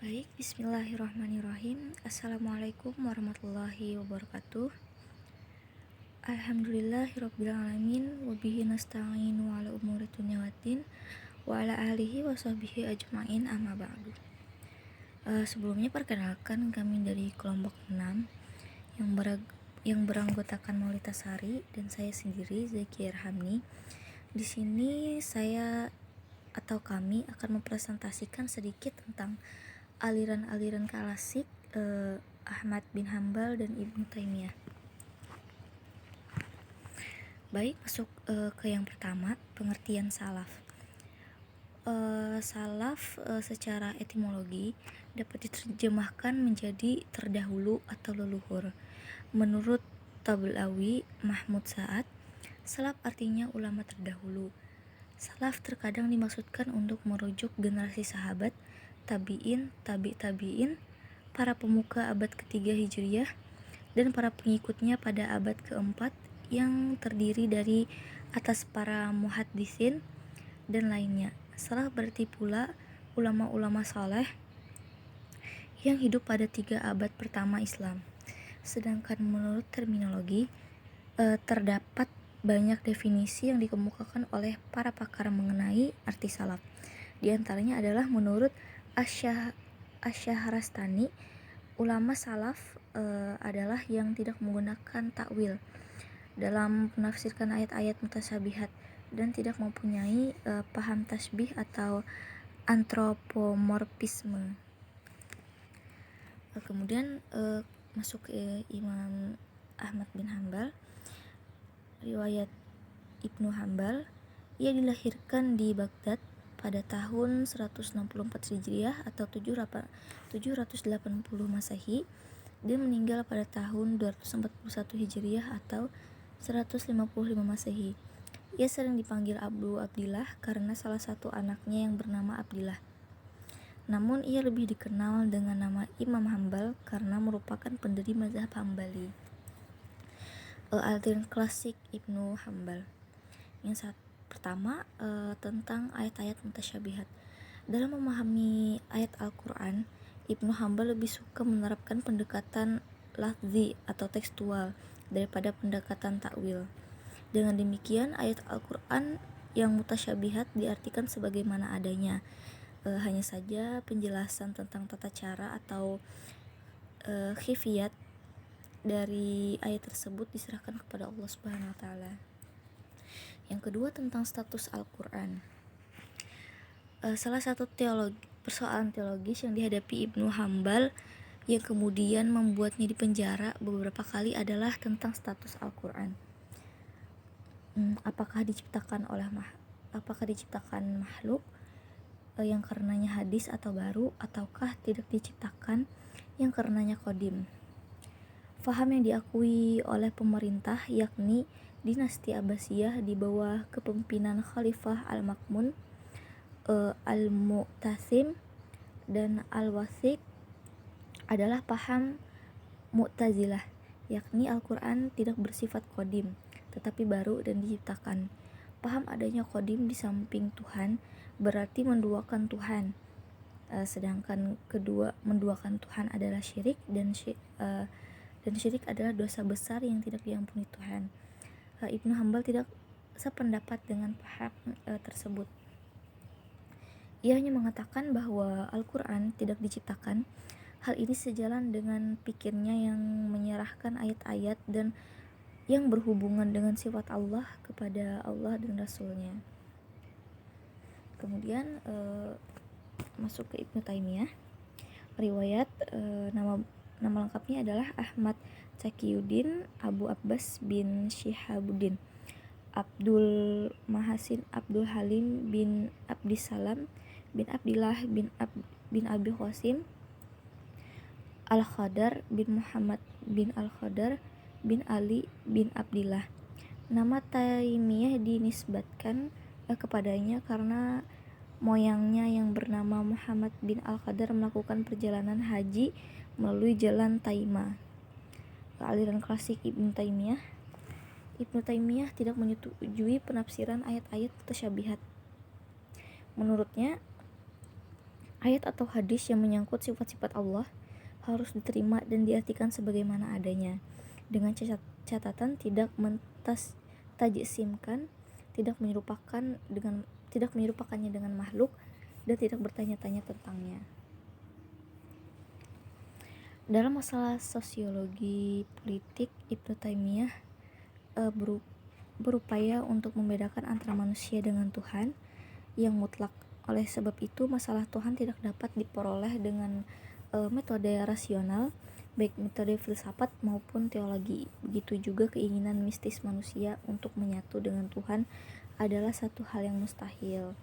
Baik, bismillahirrahmanirrahim. Assalamualaikum warahmatullahi wabarakatuh. Alhamdulillahirrabbilalamin. Wabihi nasta'inu ala umuri dunya waddin. Wa ala alihi wa sahbihi ajma'in amma ba'du. Sebelumnya perkenalkan kami dari kelompok 6 yang beranggotakan Maulita Sari dan saya sendiri Zaki Erhamni. Di sini kami akan mempresentasikan sedikit tentang aliran-aliran klasik Ahmad bin Hambal dan Ibnu Taimiyah. Baik, masuk ke yang pertama, pengertian salaf. Salaf secara etimologi dapat diterjemahkan menjadi terdahulu atau leluhur. Menurut Tablawi Mahmud Sa'ad, salaf artinya ulama terdahulu. Salaf terkadang dimaksudkan untuk merujuk generasi sahabat, tabi'in, tabi'in, para pemuka abad ketiga Hijriyah, dan para pengikutnya pada abad keempat yang terdiri dari atas para muhaddisin dan lainnya. Salaf berarti pula ulama-ulama saleh yang hidup pada 3 abad pertama Islam. Sedangkan menurut terminologi, terdapat banyak definisi yang dikemukakan oleh para pakar mengenai arti salaf. Di antaranya adalah menurut Asy-Syahrastani, ulama salaf adalah yang tidak menggunakan takwil dalam menafsirkan ayat-ayat mutasyabihat dan tidak mempunyai paham tasbih atau antropomorfisme. Kemudian masuk ke Imam Ahmad bin Hambal. Riwayat Ibnu Hambal, ia dilahirkan di Baghdad pada tahun 164 Hijriah atau 780 Masehi dan meninggal pada tahun 241 Hijriah atau 155 Masehi. Ia sering dipanggil Abu Abdillah karena salah satu anaknya yang bernama Abdillah. Namun ia lebih dikenal dengan nama Imam Hambal karena merupakan pendiri mazhab Hambali. Aliran klasik Ibnu Hambal. Yang pertama tentang ayat-ayat mutasyabihat. Dalam memahami ayat Al-Quran, Ibnu Hambal lebih suka menerapkan pendekatan lafzi atau tekstual daripada pendekatan takwil. Dengan demikian, ayat Al-Quran yang mutasyabihat diartikan sebagaimana adanya. Hanya saja penjelasan tentang tata cara atau khifiyat dari ayat tersebut diserahkan kepada Allah Subhanahu wa taala. Yang kedua tentang status Al-Quran. Salah satu persoalan teologis yang dihadapi Ibnu Hambal yang kemudian membuatnya dipenjara beberapa kali adalah tentang status Al-Quran. Apakah diciptakan makhluk yang karenanya hadis atau baru, ataukah tidak diciptakan yang karenanya qadim. Faham yang diakui oleh pemerintah yakni dinasti Abbasiyah di bawah kepemimpinan Khalifah Al-Ma'mun, Al-Mu'tasim dan Al-Wathiq adalah paham Mu'tazilah, yakni Al-Quran tidak bersifat qadim tetapi baru dan diciptakan. Paham adanya qadim di samping Tuhan berarti menduakan Tuhan, sedangkan kedua menduakan Tuhan adalah syirik dan syirik adalah dosa besar yang tidak diampuni Tuhan. Ibnu Hambal tidak sependapat dengan paham tersebut. Ia hanya mengatakan bahwa Al-Quran tidak diciptakan. Hal ini sejalan dengan pikirnya yang menyerahkan ayat-ayat dan yang berhubungan dengan sifat Allah kepada Allah dan Rasulnya. Kemudian masuk ke Ibnu Taimiyah. Riwayat nama lengkapnya adalah Ahmad Taqiyuddin Abu Abbas bin Syihabuddin Abdul Mahasin Abdul Halim bin Abdissalam bin Abdillah bin Abi Qasim Al-Khadar bin Muhammad bin Al-Khadar bin Ali bin Abdillah. Nama Taimiyah dinisbatkan kepadanya karena moyangnya yang bernama Muhammad bin Al-Khadar melakukan perjalanan haji melalui jalan Taima. Aliran klasik Ibnu Taimiyah. Ibnu Taimiyah tidak menyetujui penafsiran ayat-ayat mutasyabihat. Menurutnya, Ayat atau hadis yang menyangkut sifat-sifat Allah harus diterima dan diartikan sebagaimana adanya, dengan catatan tidak tajsimkan, tidak menyerupakannya dengan makhluk, dan tidak bertanya-tanya tentangnya. Dalam masalah sosiologi politik, Ibnu Taimiyah berupaya untuk membedakan antara manusia dengan Tuhan yang mutlak. Oleh sebab itu, masalah Tuhan tidak dapat diperoleh dengan metode rasional, baik metode filsafat maupun teologi. Begitu juga keinginan mistis manusia untuk menyatu dengan Tuhan adalah satu hal yang mustahil.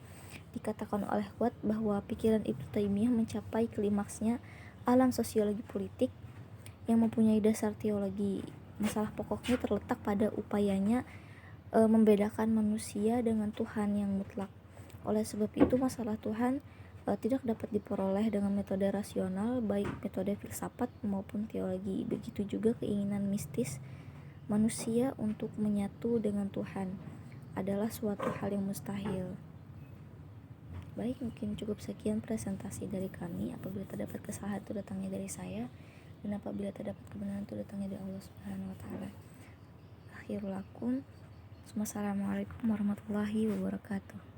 Dikatakan oleh Watt bahwa pikiran Ibnu Taimiyah mencapai klimaksnya alam sosiologi politik yang mempunyai dasar teologi. Masalah pokoknya terletak pada upayanya membedakan manusia dengan Tuhan yang mutlak. Oleh sebab itu, masalah Tuhan tidak dapat diperoleh dengan metode rasional, baik metode filsafat maupun teologi. Begitu juga keinginan mistis manusia untuk menyatu dengan Tuhan adalah suatu hal yang mustahil. Baik, mungkin cukup sekian presentasi dari kami. Apabila terdapat kesalahan itu datangnya dari saya, dan apabila terdapat kebenaran itu datangnya dari Allah Subhanahu wa taala. Akhirul lakum. Wassalamualaikum warahmatullahi wabarakatuh.